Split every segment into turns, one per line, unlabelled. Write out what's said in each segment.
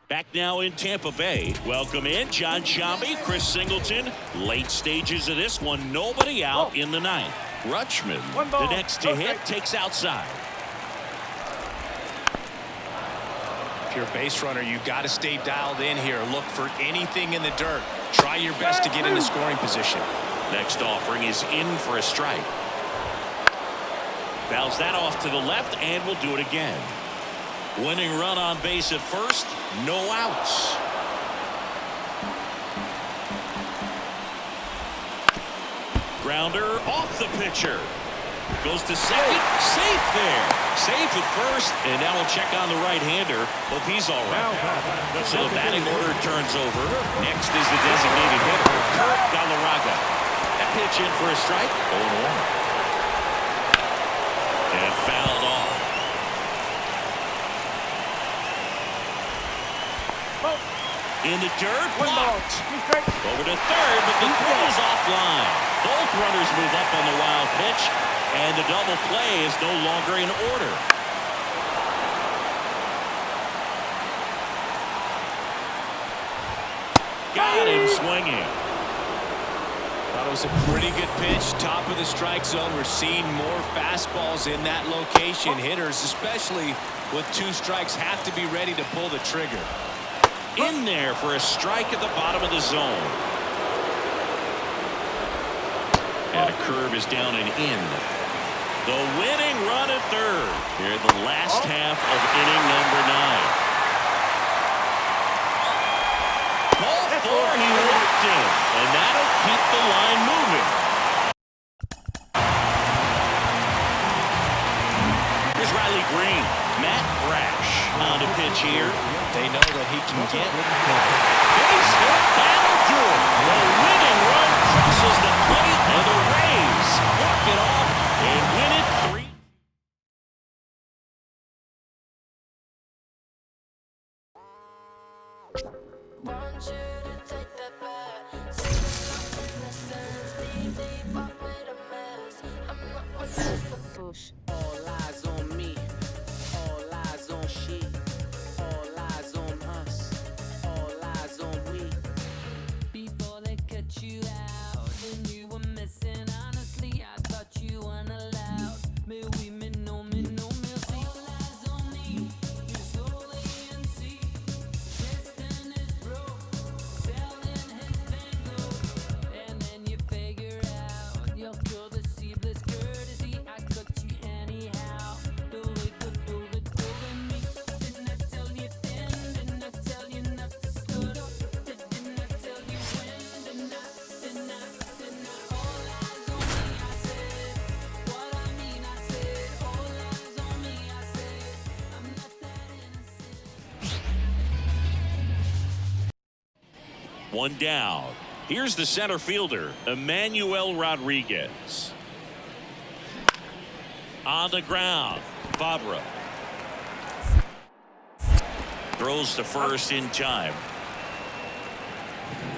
Back now in Tampa Bay. Welcome in John Shambi, Chris Singleton. Late stages of this one. Nobody out in the ninth. Rutschman, the next to hit, takes outside.
If you're a base runner, you've got to stay dialed in here. Look for anything in the dirt. Try your best to get in the scoring position.
Next offering is in for a strike. Fouls that off to the left and will do it again. Winning run on base at first, no outs. Grounder off the pitcher. Goes to second, safe there. Safe at first, and now we'll check on the right-hander. Hope he's all right. So the batting order turns over. Next is the designated hitter, Kurt Galarraga. That pitch in for a strike, 0-1. And fouled off. In the dirt, blocked. Over to third, but the throw is offline. Both runners move up on the wild pitch, and the double play is no longer in order. Got him swinging.
Thought it was a pretty good pitch. Top of the strike zone. We're seeing more fastballs in that location. Hitters, especially with 2 strikes, have to be ready to pull the trigger.
In there for a strike at the bottom of the zone. And a curve is down and in. The winning run at third here in the last half of inning number 9. Ball 4, he walked in, and that'll keep the line moving. Here's Riley Green. Matt Brash on the pitch here.
They know that he can get
base hit, that'll do it. The winning run crosses the plate, and the Rays walk it off and win it 3.
All eyes on me, all eyes on she, all eyes on us, all eyes on we. Before they cut you out and you were missing, honestly I thought you weren't allowed. Mais oui, mais non, mais non, merci. All eyes on me, you're solely in see. Tristan is broke, selling his bingo. And then you figure out you're through the seamless courtesy. I cut you anyhow. Do it me. Didn't I tell you then? Didn't I tell you not to stood up? Didn't I tell you when? Didn't I? All eyes on me, I said. What I mean, I said. All eyes on me, I said. I'm not that innocent.
One down. Here's the center fielder, Emmanuel Rodriguez. On the ground, Fabra. Throws to first in time.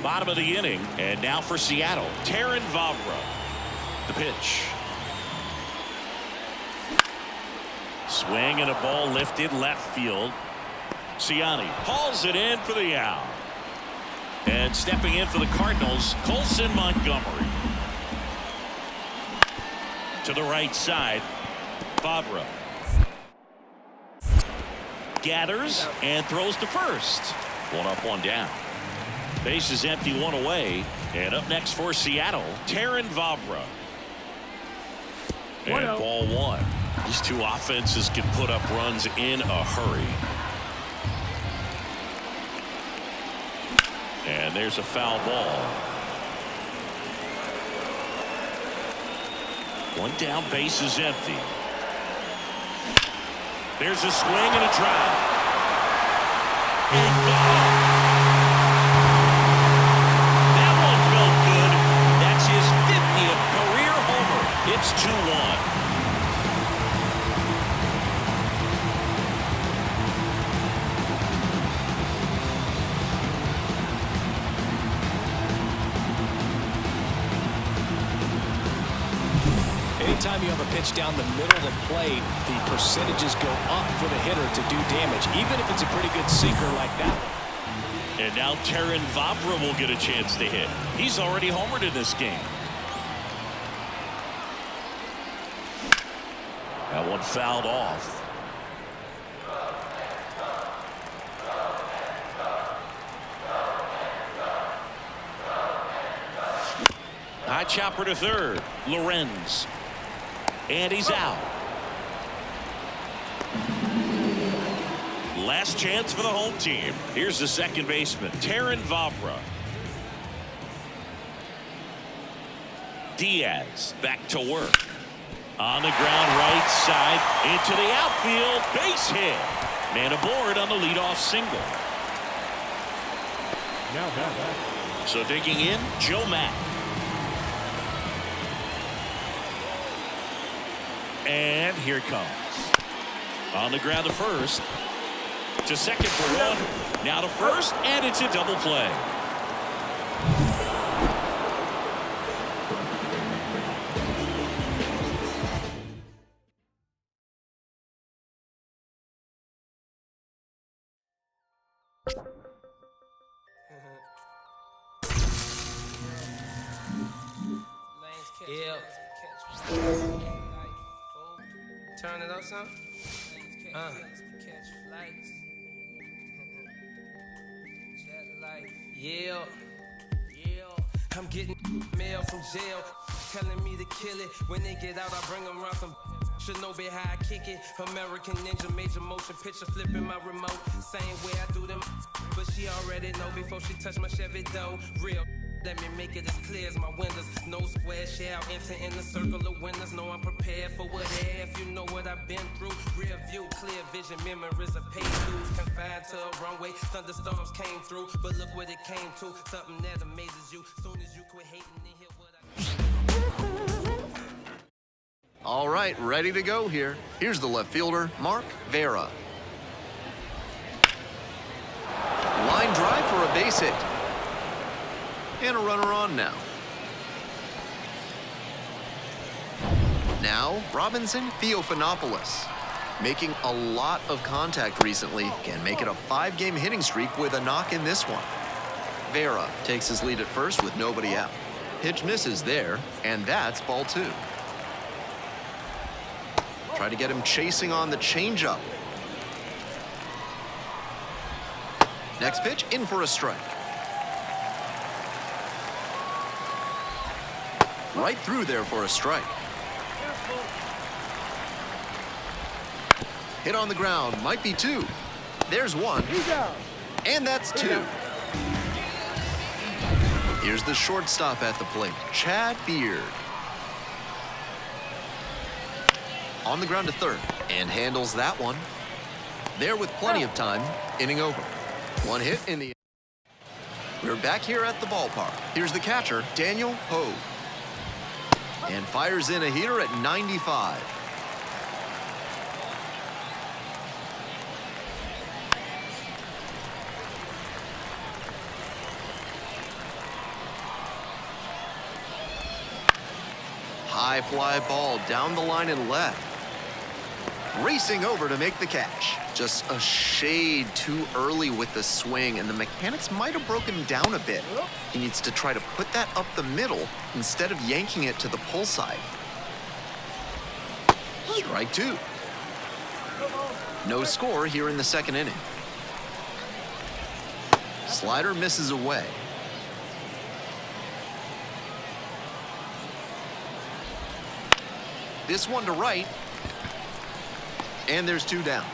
Bottom of the inning, and now for Seattle, Terrin Vavra. The pitch. Swing and a ball lifted left field. Ciani hauls it in for the out. And stepping in for the Cardinals, Colson Montgomery. To the right side, Fabra. Gathers and throws to first. 1 up, 1 down. Base is empty, 1 away. And up next for Seattle, Terrin Vavra. And ball 1. These 2 offenses can put up runs in a hurry. And there's a foul ball. 1 down, base is empty. There's a swing and a drive. And gone. That one felt good. That's his 50th career homer. It's 2-1.
Anytime you have a pitch down the middle of the plate, the percentages go up for the hitter to do damage, even if it's a pretty good sinker like that one.
And now Terrin Vavra will get a chance to hit. He's already homered in this game. That one fouled off. High chopper to third. Lorenz. And he's out. Last chance for the home team. Here's the second baseman, Terrin Vavra. Diaz back to work. On the ground right side into the outfield. Base hit. Man aboard on the leadoff single. So digging in, Joe Mack. And here it comes. On the ground to first. To second for one. Now to first, and it's a double play.
Yeah. Turn it up some. Yeah. I'm getting mail from jail, telling me to kill it. When they get out, I bring them around some. Should know be how I kick it. American Ninja, major motion picture, flipping my remote. Same way I do them, but she already know before she touch my Chevy dough. Real. Let me make it as clear as my windows. No square shall enter in the circle of winners. No, I'm prepared for what if you know what I've been through. Rear view, clear vision, memories of paid dues. Confined to a runway, thunderstorms came through. But look what it came to, something that amazes you. Soon as you quit hating and hear what I...
All right, ready to go here. Here's the left fielder, Mark Vera. Line drive for a base hit. And a runner on now. Now, Robinson Theophanopoulos. Making a lot of contact recently. Can make it a 5-game hitting streak with a knock in this one. Vera takes his lead at first with nobody out. Pitch misses there, and that's ball 2. Try to get him chasing on the changeup. Next pitch, in for a strike. Right through there for a strike. Hit on the ground, might be 2. There's 1. And that's 2. Here's the shortstop at the plate, Chad Beard. On the ground to third, and handles that one. There with plenty of time, inning over. 1 hit in the... We're back here at the ballpark. Here's the catcher, Daniel Ho. And fires in a heater at 95. High fly ball down the line and left. Racing over to make the catch. Just a shade too early with the swing, and the mechanics might have broken down a bit. He needs to try to put that up the middle instead of yanking it to the pull side. Strike 2. No score here in the second inning. Slider misses away. This one to right. And there's 2 down.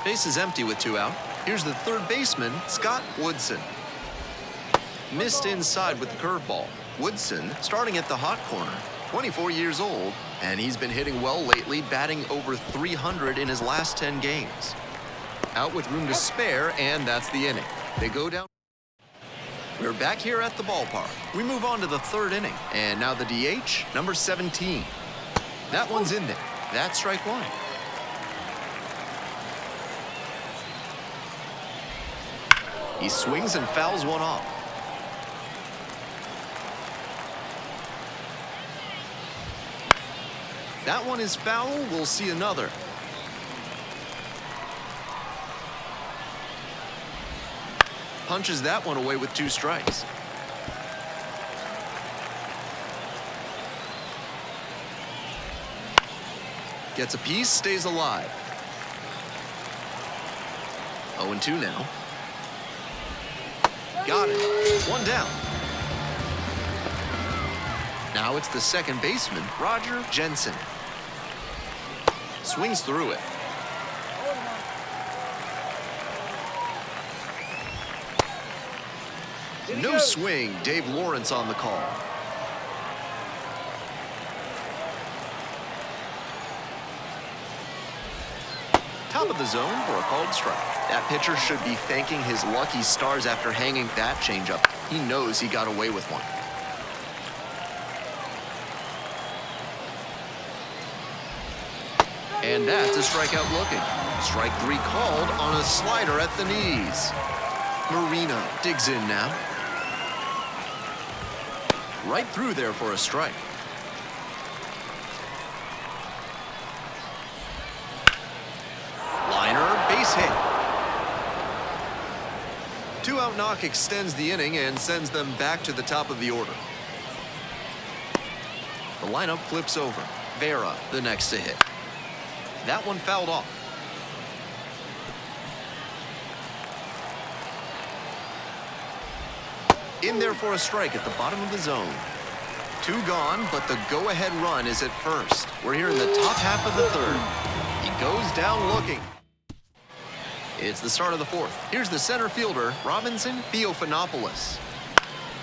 Base is empty with 2 out. Here's the third baseman, Scott Woodson. Missed inside with the curveball. Woodson starting at the hot corner, 24 years old, and he's been hitting well lately, batting over 300 in his last 10 games. Out with room to spare, and that's the inning. They go down. We're back here at the ballpark. We move on to the third inning, and now the DH, number 17. That one's in there. That's strike 1. He swings and fouls one off. That one is foul. We'll see another. punches that one away with 2 strikes. Gets a piece, stays alive. 0-2 now. Got it. 1 down. Now it's the second baseman, Roger Jensen. Swings through it. No swing. Dave Lawrence on the call. Top of the zone for a called strike. That pitcher should be thanking his lucky stars after hanging that changeup. He knows he got away with one. And that's a strikeout looking. Strike 3 called on a slider at the knees. Marino digs in now. Right through there for a strike. Liner, base hit. 2-out knock extends the inning and sends them back to the top of the order. The lineup flips over. Vera, the next to hit. That one fouled off. In there for a strike at the bottom of the zone. 2 gone, but the go-ahead run is at first. We're here in the top half of the 3rd. He goes down looking. It's the start of the 4th. Here's the center fielder, Robinson Theophanopoulos.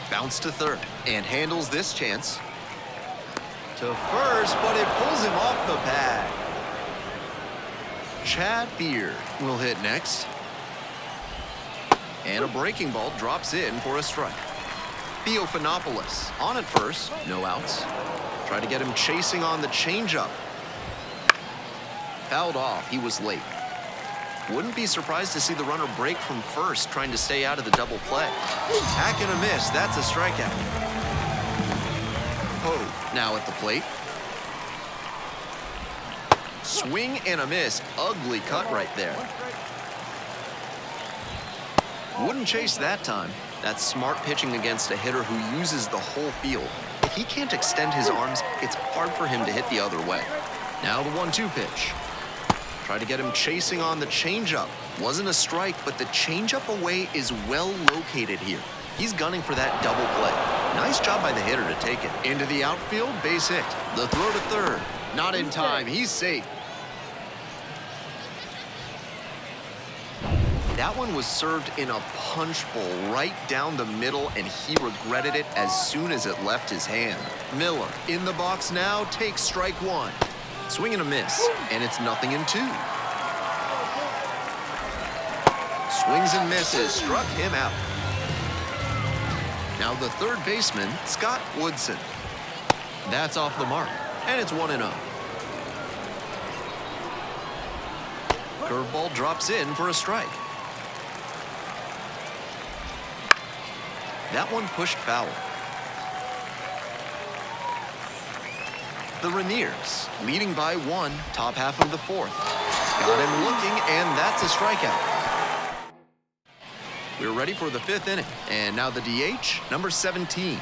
Bounce to 3rd and handles this chance. To first, but it pulls him off the pad. Chad Beard will hit next. And a breaking ball drops in for a strike. Theophanopoulos on at first, no outs. Try to get him chasing on the changeup. Fouled off, he was late. Wouldn't be surprised to see the runner break from first, trying to stay out of the double play. Hack and a miss, that's a strikeout. Poe now at the plate. Swing and a miss, ugly cut right there. Wouldn't chase that time. That's smart pitching against a hitter who uses the whole field. If he can't extend his arms, it's hard for him to hit the other way. Now the 1-2 pitch. Try to get him chasing on the changeup. Wasn't a strike, but the changeup away is well located here. He's gunning for that double play. Nice job by the hitter to take it. Into the outfield, base hit. The throw to 3rd. Not in time, he's safe. That one was served in a punch bowl right down the middle, and he regretted it as soon as it left his hand. Miller in the box now, takes strike 1. Swing and a miss, and it's 0-2. Swings and misses, struck him out. Now the 3rd baseman, Scott Woodson. That's off the mark, and it's 1-0. Curveball drops in for a strike. That one pushed foul. The Rainiers leading by 1, top half of the 4th. Got him looking, and that's a strikeout. We're ready for the 5th inning, and now the DH, number 17.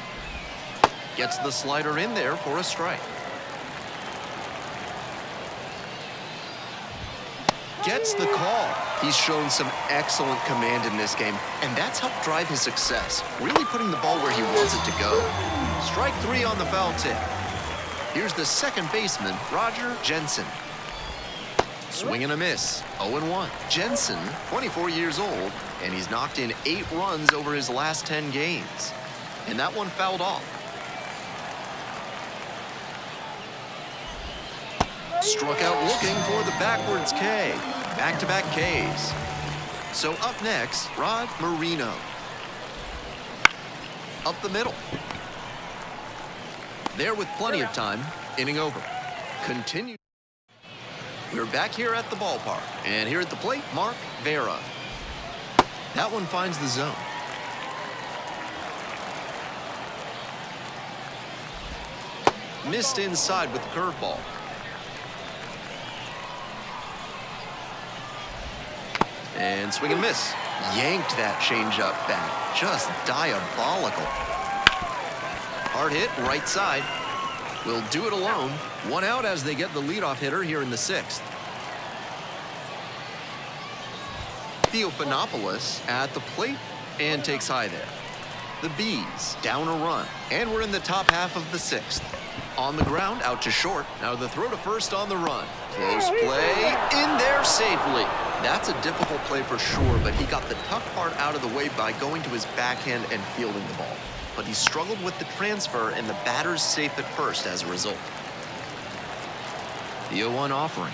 Gets the slider in there for a strike. Gets the call. He's shown some excellent command in this game, and that's helped drive his success, really putting the ball where he wants it to go. Strike 3 on the foul tip. Here's the second baseman, Roger Jensen. Swing and a miss, 0-1. Jensen, 24 years old, and he's knocked in 8 runs over his last 10 games. And that one fouled off. Struck out looking for the backwards K. Back-to-back Ks. So up next, Rod Marino. Up the middle. There with plenty of time, inning over. Continue. We're back here at the ballpark. And here at the plate, Mark Vera. That one finds the zone. Missed inside with the curveball. And swing and miss. Yanked that changeup back. Just diabolical. Hard hit, right side. Will do it alone. One out as they get the leadoff hitter here in the 6th. Theophanopoulos at the plate and takes high there. The Bees down a run, and we're in the top half of the 6th. On the ground, out to short. Now the throw to first on the run. Close play, in there safely. That's a difficult play for sure, but he got the tough part out of the way by going to his backhand and fielding the ball. But he struggled with the transfer, and the batter's safe at first as a result. The 0-1 offering.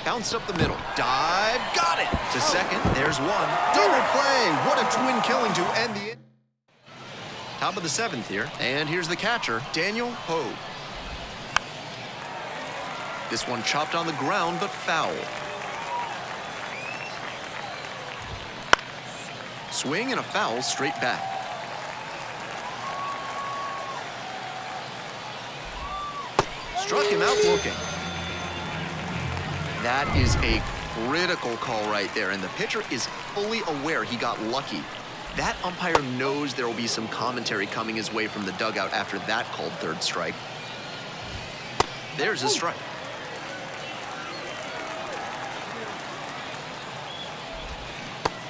Bounced up the middle. Dive. Got it. To second. There's one. Double play. What a twin killing to end the inning. Top of the 7th here. And here's the catcher, Daniel Hogue. This one chopped on the ground, but foul. Swing and a foul straight back. Struck him out looking. That is a critical call right there, and the pitcher is fully aware he got lucky. That umpire knows there will be some commentary coming his way from the dugout after that called third strike. There's a strike.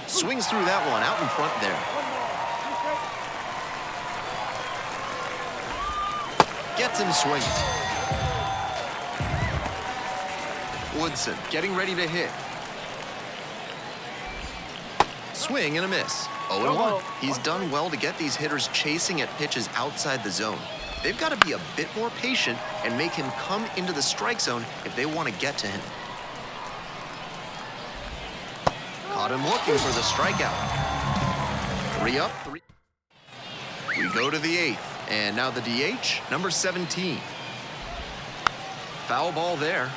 Swings through that one, out in front there. Gets him swinging. Woodson getting ready to hit. Swing and a miss. 0-1. He's done well to get these hitters chasing at pitches outside the zone. They've got to be a bit more patient and make him come into the strike zone if they want to get to him. Caught him looking for the strikeout. 3 up, 3. We go to the 8th, and now the DH, number 17. Foul ball there.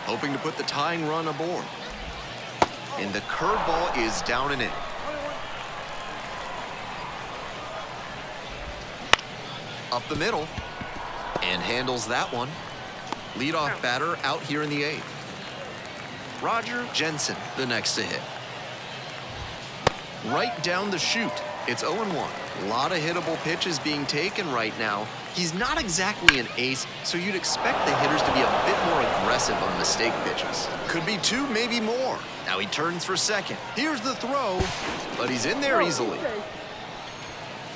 Hoping to put the tying run aboard. And the curveball is down and in. Up the middle. And handles that one. Leadoff batter out here in the 8th. Roger Jensen, the next to hit. Right down the chute. It's 0-1. A lot of hittable pitches being taken right now. He's not exactly an ace, so you'd expect the hitters to be a bit more aggressive on mistake pitches. Could be 2, maybe more. Now he turns for second. Here's the throw, but he's in there easily.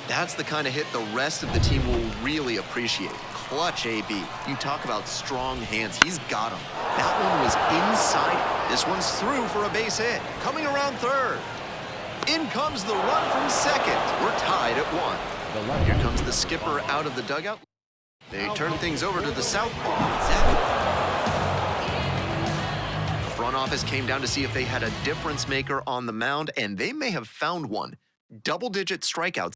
That's the kind of hit the rest of the team will really appreciate. Clutch AB. You talk about strong hands. He's got them. That one was inside. This one's through for a base hit. Coming around third. In comes the run from second. We're tied at 1. Here comes the skipper out of the dugout. They turn things over to the southpaw. The front office came down to see if they had a difference maker on the mound, and they may have found one. Double-digit strikeouts.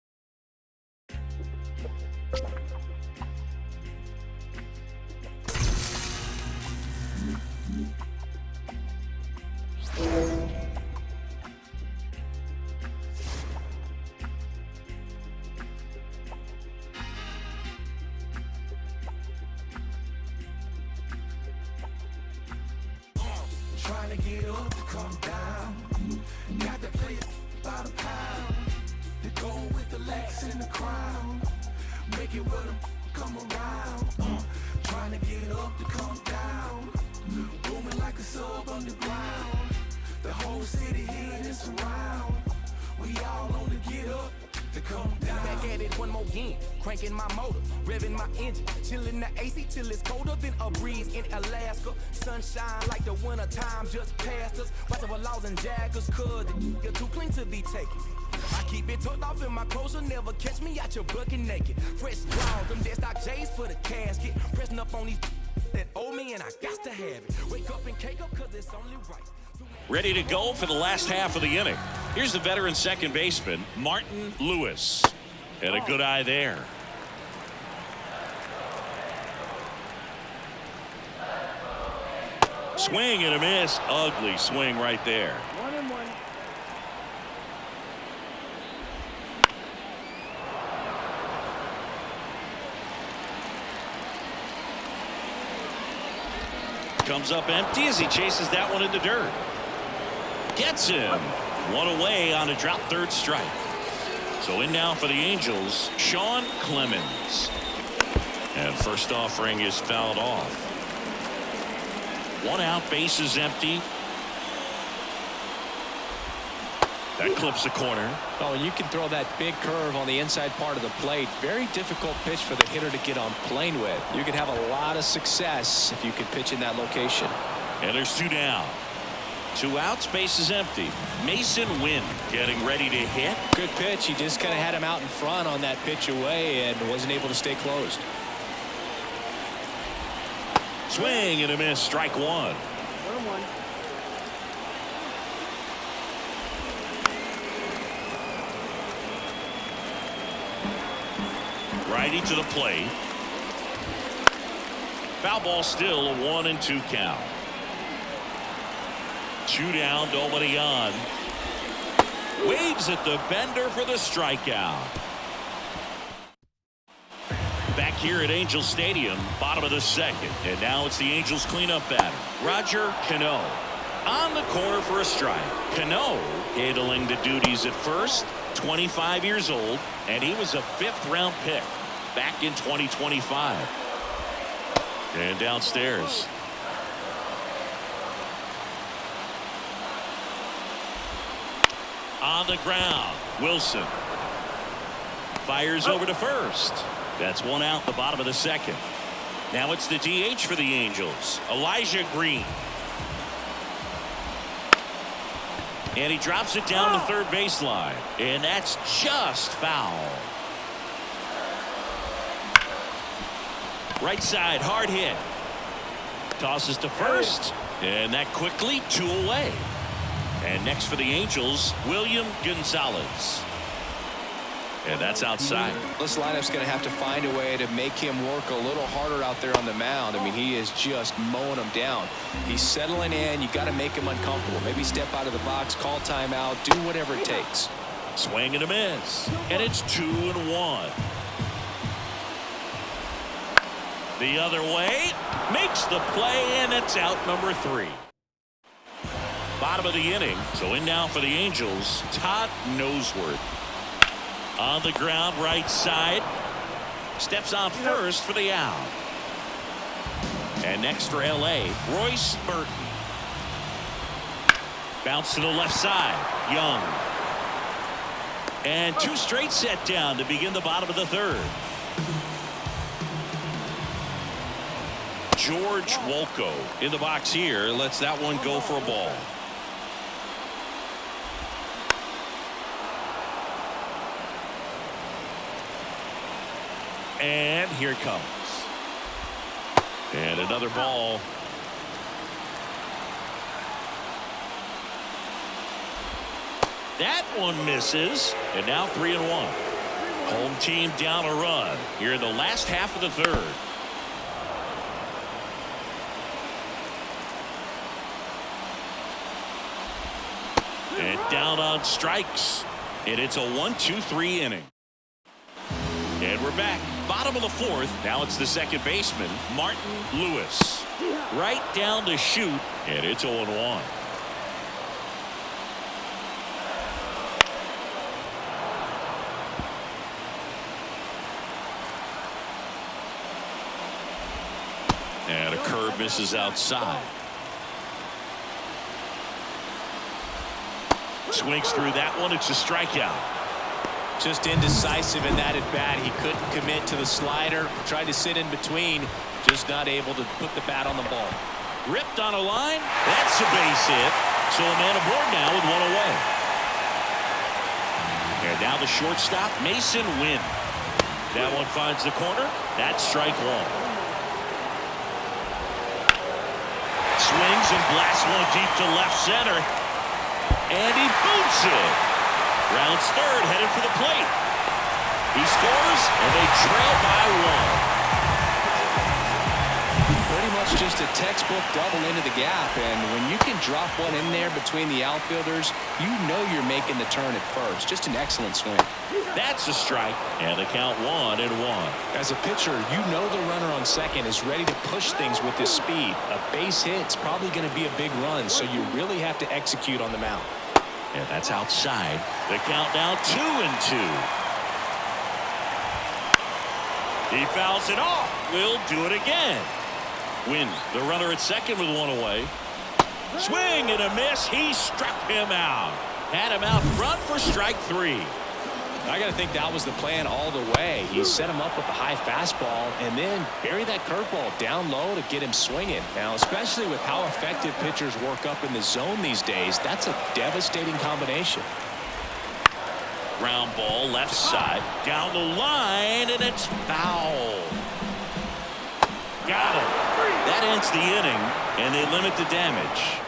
Trying to get up to come down. Got to play it by the pound. The goal with the Lex and the crown. Make it with them come around. Trying to get up to come down. Booming like a sub underground. The whole city here is around. We all on the get up to come down.
Back at it one more game, cranking my motor, revving my engine, chilling the AC till it's colder than a breeze in Alaska. Sunshine like the winter time just passed us. Watching for laws and jaggers, cause you're too clean to be taken. I keep it tucked off in my clothes, you'll never catch me out your bucket naked. Fresh draws, them dead stock J's for the casket. Pressing up on these that owe me and I got to have it. Wake up and cake up cause it's only right.
Ready to go for the last half of the inning. Here's the veteran second baseman, Martin Lewis. Had a good eye there. Swing and a miss. Ugly swing right there.
1-1.
comes up empty as he chases that one in the dirt. Gets him. One away on a drop third strike. So in now for the Angels, Sean Clemens. And first offering is fouled off. One out, base is empty. That clips the corner.
Oh, and you can throw that big curve on the inside part of the plate. Very difficult pitch for the hitter to get on plane with. You could have a lot of success if you could pitch in that location.
And there's two down. Two outs, base is empty. Mason Wynn getting ready to hit.
Good pitch. He just kind of had him out in front on that pitch away and wasn't able to stay closed.
Swing and a miss. Strike one.
1-1.
Righty to the plate. Foul ball, still a 1-2 count. Two down, nobody on. Waves at the bender for the strikeout. Back here at Angel Stadium, bottom of the second, and now it's the Angels cleanup batter, Roger Cano. On the corner for a strike. Cano handling the duties at first, 25 years old, and he was a 5th-round pick back in 2025. And downstairs. On the ground, Wilson fires over to first. That's one out, the bottom of the second. Now it's the DH for the Angels, Elijah Green. And he drops it down the third baseline, and that's just foul. Right side, hard hit. Tosses to first, and that quickly 2 away. And next for the Angels, William Gonzalez. And that's outside.
This lineup's going to have to find a way to make him work a little harder out there on the mound. I mean, he is just mowing them down. He's settling in. You got to make him uncomfortable. Maybe step out of the box, call timeout, do whatever it takes.
Swing and a miss. And it's 2-1. The other way, makes the play, and it's out number 3. Bottom of the inning, so in now for the Angels, Todd Noseworth. On the ground, right side. Steps on first for the out. And next for L.A., Royce Burton. Bounce to the left side, Young. And 2 straight set down to begin the bottom of the third. George Wolko in the box here, lets that one go for a ball. And here it comes. And another ball. That one misses. And now 3-1. Home team down a run here in the last half of the third. And down on strikes. And it's a 1-2-3 inning. And we're back. Bottom of the fourth. Now it's the second baseman, Martin Lewis. Right down the chute. And it's 0-1. And a curve misses outside. Swings through that one. It's a strikeout.
Just indecisive in that at bat. He couldn't commit to the slider. Tried to sit in between. Just not able to put the bat on the ball.
Ripped on a line. That's a base hit. So a man aboard now with one away. And now the shortstop, Mason Wynn. That one finds the corner. That's strike one. Swings and blasts one deep to left center. And he boots it. Rounds third, headed for the plate. He scores, and they trail by 1.
Pretty much That's just a textbook double into the gap, and when you can drop one in there between the outfielders, you know you're making the turn at first. Just an excellent swing.
That's a strike, and the count 1-1.
As a pitcher, you know the runner on second is ready to push things with his speed. A base hit's probably going to be a big run, so you really have to execute on the mound.
And that's outside. The count now 2-2. He fouls it off. We'll do it again. Win the runner at second with one away. Swing and a miss. He struck him out. Had him out front for strike 3.
I got to think that was the plan all the way. He set him up with a high fastball and then bury that curveball down low to get him swinging. Now, especially with how effective pitchers work up in the zone these days, that's a devastating combination.
Ground ball left side down the line, and it's foul. Got him. That ends the inning, and they limit the damage.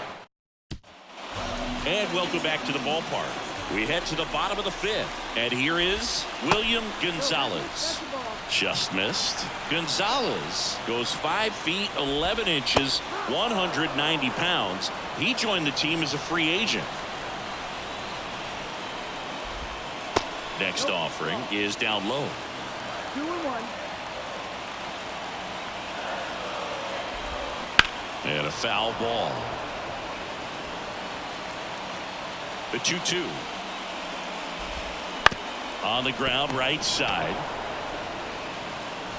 And welcome back to the ballpark. We head to the bottom of the 5th, and here is William Gonzalez. Just missed. Gonzalez goes 5 feet 11 inches, 190 pounds. He joined the team as a free agent. Next offering is down low.
2-1.
And a foul ball. The 2-2. On the ground right side.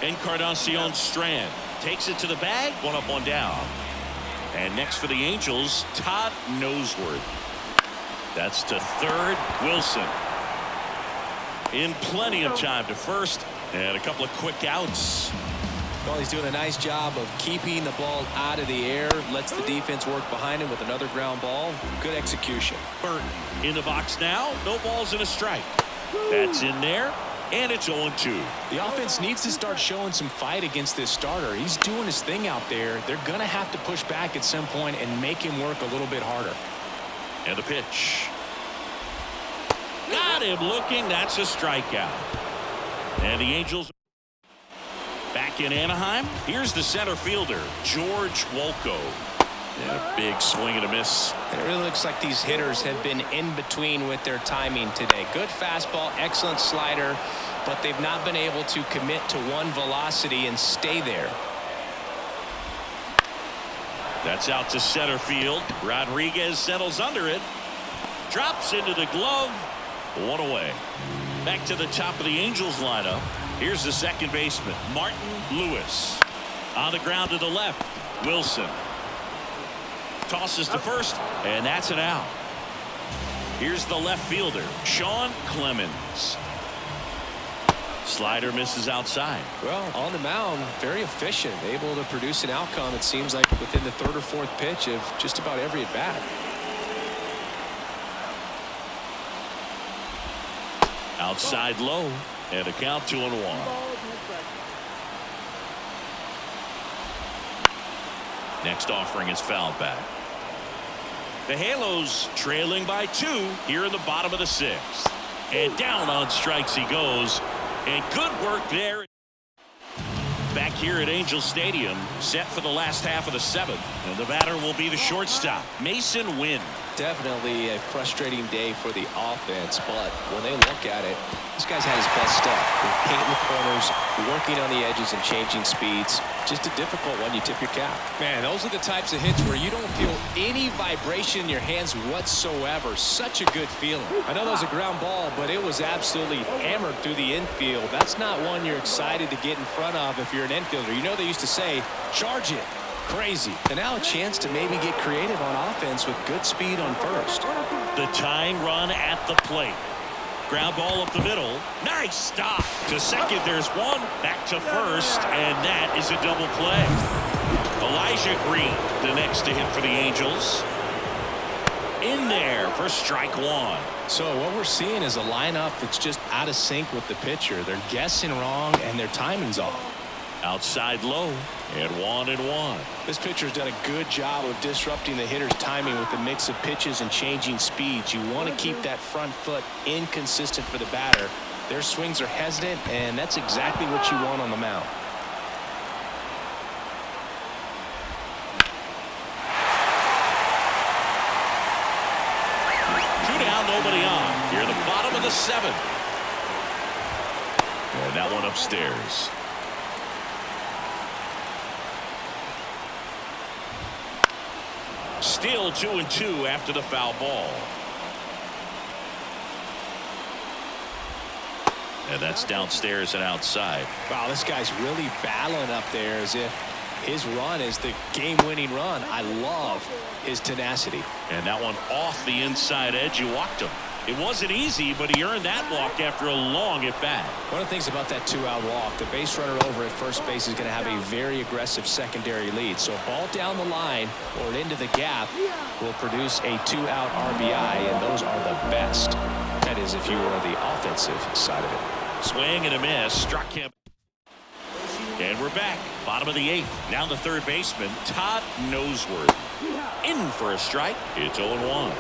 Encarnacion Strand takes it to the bag. 1 up, 1 down. And next for the Angels, Todd Noseworth. That's to third. Wilson. In plenty of time to first. And a couple of quick outs.
Well, he's doing a nice job of keeping the ball out of the air. Lets the defense work behind him with another ground ball. Good execution.
Burton in the box now. No balls and a strike. That's in there. And it's 0-2.
The offense needs to start showing some fight against this starter. He's doing his thing out there. They're going to have to push back at some point and make him work a little bit harder.
And the pitch. Got him looking. That's a strikeout. And the Angels back in Anaheim. Here's the center fielder, George Wolko. And a big swing and a miss.
It really looks like these hitters have been in between with their timing today. Good fastball, excellent slider, but they've not been able to commit to one velocity and stay there.
That's out to center field. Rodriguez settles under it. Drops into the glove. 1 away. Back to the top of the Angels lineup. Here's the second baseman, Martin Lewis. On the ground to the left, Wilson. Tosses to first, and that's an out. Here's the left fielder, Sean Clemens. Slider misses outside.
Well, on the mound, very efficient, able to produce an outcome, it seems like, within the 3rd or 4th pitch of just about every at-bat.
Outside low, and a count 2-1. Next offering is fouled back. The Halos trailing by 2 here in the bottom of the 6th. And down on strikes he goes. And good work there. Back here at Angel Stadium, set for the last half of the 7th. And the batter will be the shortstop, Mason Wynn.
Definitely a frustrating day for the offense, but when they look at it, this guy's had his best stuff. Painting the corners, working on the edges and changing speeds. Just a difficult one. You tip your cap. Man, those are the types of hits where you don't feel any vibration in your hands whatsoever. Such a good feeling. I know that was a ground ball, but it was absolutely hammered through the infield. That's not one you're excited to get in front of if you're an infielder. You know they used to say, charge it. Crazy. And now a chance to maybe get creative on offense with good speed on first.
The tying run at the plate. Ground ball up the middle. Nice stop. To second, there's one. Back to first, and that is a double play. Elijah Green, the next to hit for the Angels. In there for strike 1.
So what we're seeing is a lineup that's just out of sync with the pitcher. They're guessing wrong, and their timing's off.
Outside low, and 1-1.
This pitcher's done a good job of disrupting the hitter's timing with a mix of pitches and changing speeds. You want to keep that front foot inconsistent for the batter. Their swings are hesitant, and that's exactly what you want on the mound.
the 7th. And that one upstairs. Still 2-2 after the foul ball. And that's downstairs and outside.
Wow, this guy's really battling up there as if his run is the game-winning run. I love his tenacity.
And that one off the inside edge. You walked him. It wasn't easy, but he earned that walk after a long at-bat.
One of the things about that 2-out walk, the base runner over at first base is going to have a very aggressive secondary lead. So a ball down the line or into the gap will produce a 2-out RBI, and those are the best. That is if you are the offensive side of it.
Swing and a miss. Struck him. And we're back. Bottom of the 8th. Now the third baseman, Todd Noseworthy. In for a strike. It's 0-1.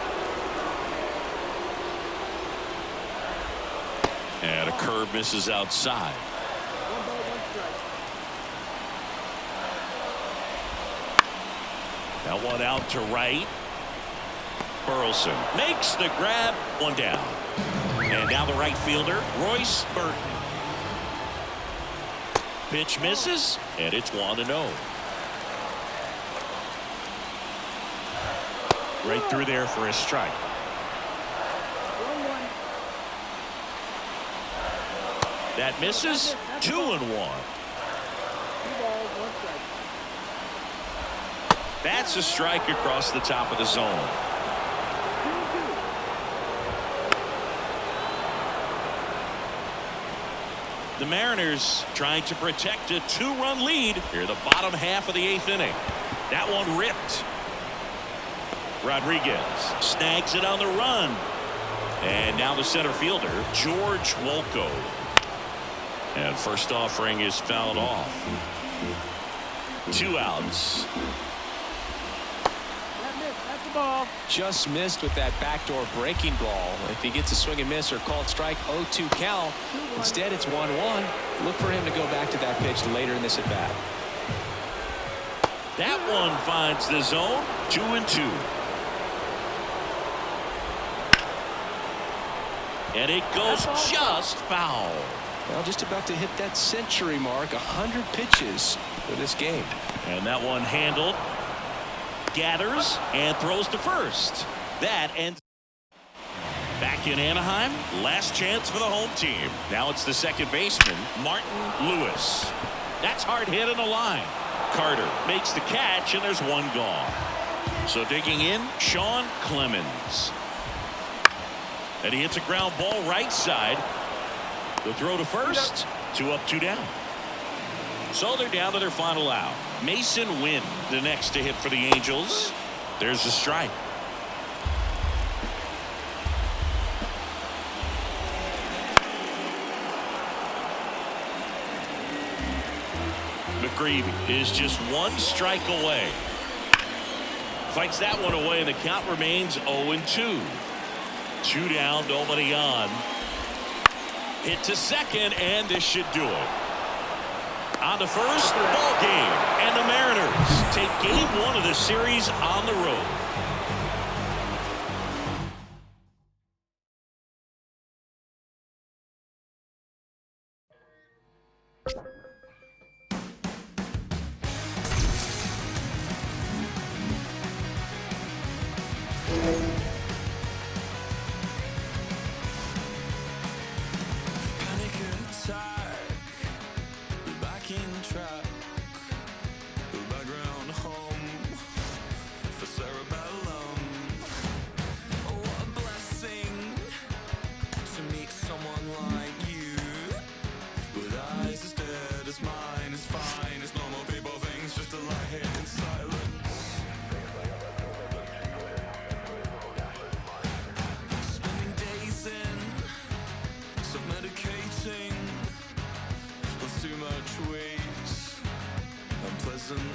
And a curve misses outside. That one out to right. Burleson makes the grab. One down. And now the right fielder, Royce Burton. Pitch misses, and it's 1-0. Right through there for a strike. That misses. 2-1. That's a strike across the top of the zone. The Mariners trying to protect a 2-run lead here, the bottom half of the 8th inning. That one ripped. Rodriguez snags it on the run. And now the center fielder, George Wolko. And first offering is fouled off. 2 outs.
Just missed with that backdoor breaking ball. If he gets a swing and miss or called strike, 0-2 count. Instead, it's 1-1. Look for him to go back to that pitch later in this at bat.
That one finds the zone. 2-2. And it goes just foul.
Well, just about to hit that century mark. 100 pitches for this game.
And that one handled. Gathers and throws to first. That ends. Back in Anaheim, last chance for the home team. Now it's the second baseman, Martin Lewis. That's hard hit in the line. Carter makes the catch, and there's one gone. So digging in, Sean Clemens. And he hits a ground ball right side. The throw to first. 2 up, 2 down. So they're down to their final out. Mason Wynn, the next to hit for the Angels. There's the strike. McGreevy is just 1 strike away. Fights that one away, and the count remains 0-2. 2 down, nobody on. Hit to second, and this should do it. On the first, ball game, and the Mariners take game 1 of the series on the road.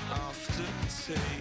After take